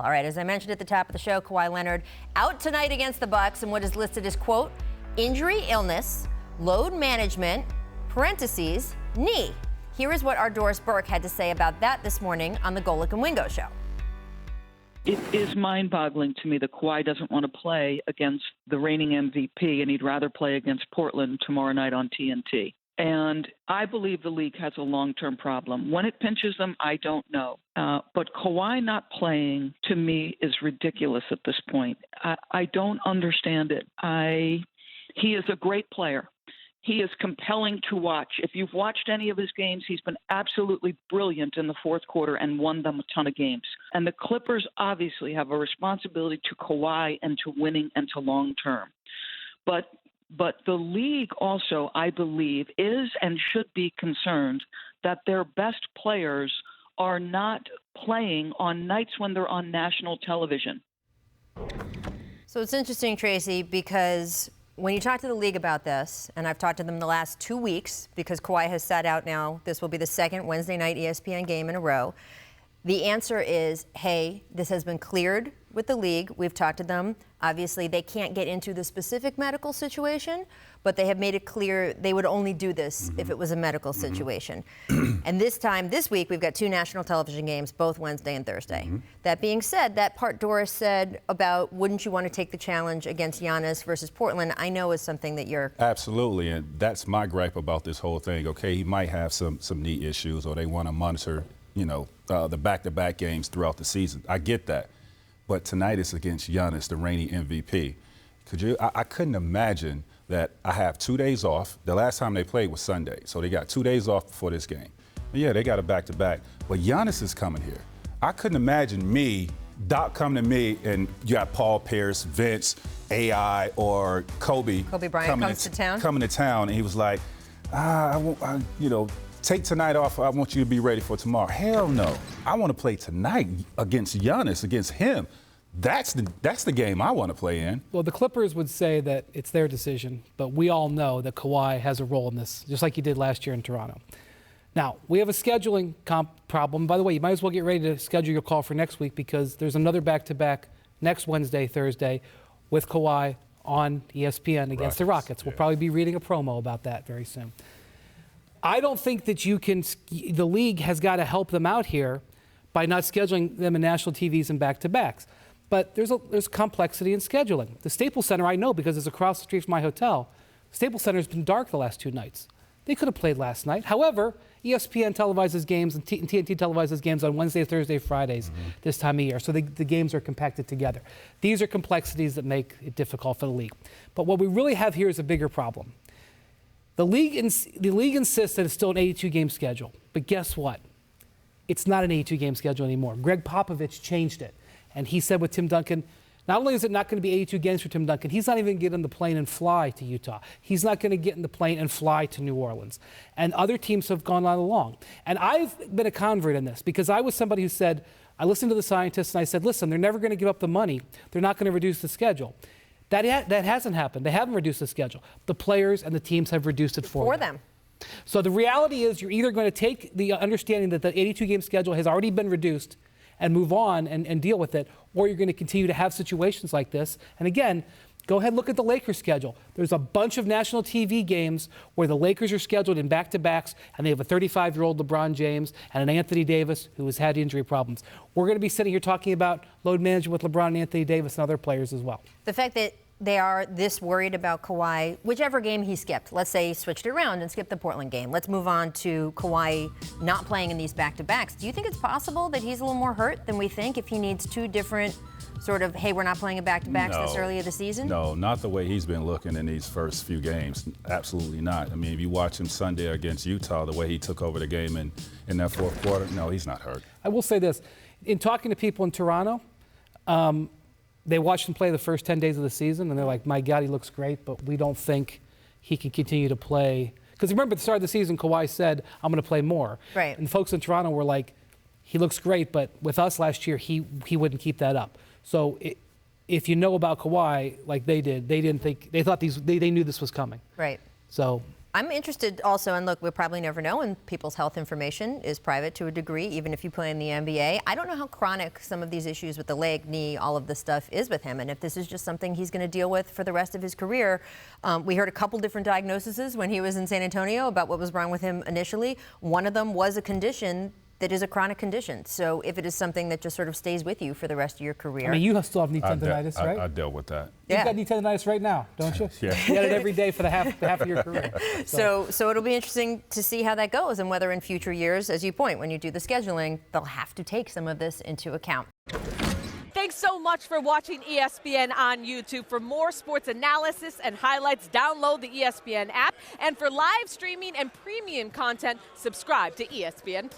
All right, as I mentioned at the top of the show, Kawhi Leonard out tonight against the Bucks and what is listed as, quote, injury, illness, load management, parentheses, knee. Here is what our Doris Burke had to say about that this morning on the Golick and Wingo show. It is mind-boggling to me that Kawhi doesn't want to play against the reigning MVP, and he'd rather play against Portland tomorrow night on TNT. And I believe the league has a long-term problem. When it pinches them, I don't know. But Kawhi not playing, to me, is ridiculous at this point. I don't understand it. He is a great player. He is compelling to watch. If you've watched any of his games, he's been absolutely brilliant in the fourth quarter and won them a ton of games. And the Clippers obviously have a responsibility to Kawhi and to winning and to long-term. But the league also, I believe, is and should be concerned that their best players are not playing on nights when they're on national television. So it's interesting, Tracy, because when you talk to the league about this, and I've talked to them the last 2 weeks because Kawhi has sat out now, this will be the second Wednesday night ESPN game in a row. The answer is, hey, this has been cleared with the league. We've talked to them. Obviously, they can't get into the specific medical situation, but they have made it clear they would only do this if it was a medical situation. And this week, we've got 2 national television games, both Wednesday and Thursday. That being said, that part Doris said about wouldn't you want to take the challenge against Giannis versus Portland, I know is something that you're... Absolutely, and that's my gripe about this whole thing. Okay, he might have some knee issues, or they want to monitor, the back-to-back games throughout the season. I get that. But tonight is against Giannis, the reigning MVP. I couldn't imagine that I have 2 days off. The last time they played was Sunday, so they got 2 days off before this game. But yeah, they got a back-to-back. But Giannis is coming here. I couldn't imagine Doc coming to me, and you got Paul Pierce, Vince, AI, or Kobe Bryant coming to town, and he was like, take tonight off. I want you to be ready for tomorrow. Hell no. I want to play tonight against Giannis, against him. That's the game I want to play in. Well, the Clippers would say that it's their decision, but we all know that Kawhi has a role in this, just like he did last year in Toronto. Now, we have a scheduling problem. By the way, you might as well get ready to schedule your call for next week because there's another back-to-back next Wednesday, Thursday with Kawhi on ESPN against the Rockets. We'll probably be reading a promo about that very soon. I don't think that the league has got to help them out here by not scheduling them in national TVs and back-to-backs. But there's complexity in scheduling. The Staples Center, I know because it's across the street from my hotel. Staples Center has been dark the last 2 nights. They could have played last night. However, ESPN televises games and TNT televises games on Wednesday, Thursday, Fridays this time of year. So the games are compacted together. These are complexities that make it difficult for the league. But what we really have here is a bigger problem. The league insists that it's still an 82-game schedule. But guess what? It's not an 82-game schedule anymore. Greg Popovich changed it. And he said with Tim Duncan, not only is it not going to be 82 games for Tim Duncan, he's not even going to get on the plane and fly to Utah. He's not going to get in the plane and fly to New Orleans. And other teams have gone on along. And I've been a convert in this because I was somebody who said, I listened to the scientists and I said, listen, they're never going to give up the money. They're not going to reduce the schedule. That hasn't happened. They haven't reduced the schedule. The players and the teams have reduced it for them. So the reality is you're either going to take the understanding that the 82-game schedule has already been reduced and move on and deal with it, or you're going to continue to have situations like this. And again, go ahead and look at the Lakers schedule. There's a bunch of national TV games where the Lakers are scheduled in back-to-backs, and they have a 35-year-old LeBron James and an Anthony Davis who has had injury problems. We're going to be sitting here talking about load management with LeBron and Anthony Davis and other players as well. The fact that they are this worried about Kawhi, whichever game he skipped. Let's say he switched it around and skipped the Portland game. Let's move on to Kawhi not playing in these back-to-backs. Do you think it's possible that he's a little more hurt than we think if he needs 2 different sort of, hey, we're not playing a back-to-backs this early of the season? No, not the way he's been looking in these first few games. Absolutely not. I mean, if you watch him Sunday against Utah, the way he took over the game in that fourth quarter, no, he's not hurt. I will say this. In talking to people in Toronto, they watched him play the first 10 days of the season, and they're like, my God, he looks great, but we don't think he can continue to play. Because remember, at the start of the season, Kawhi said, I'm going to play more. Right. And the folks in Toronto were like, he looks great, but with us last year, he wouldn't keep that up. So if you know about Kawhi like they did, they thought they knew this was coming. Right. So I'm interested also, and look, we'll probably never know, and people's health information is private to a degree, even if you play in the NBA. I don't know how chronic some of these issues with the leg, knee, all of this stuff is with him, and if this is just something he's going to deal with for the rest of his career. We heard a couple different diagnoses when he was in San Antonio about what was wrong with him initially. One of them was a condition that is a chronic condition. So if it is something that just sort of stays with you for the rest of your career. I mean, you still have knee tendonitis, right? I dealt with that. You've got knee tendonitis right now, don't you? Yeah. You get it every day for the half of your career. So it'll be interesting to see how that goes and whether in future years, as you point, when you do the scheduling, they'll have to take some of this into account. Thanks so much for watching ESPN on YouTube. For more sports analysis and highlights, download the ESPN app. And for live streaming and premium content, subscribe to ESPN+.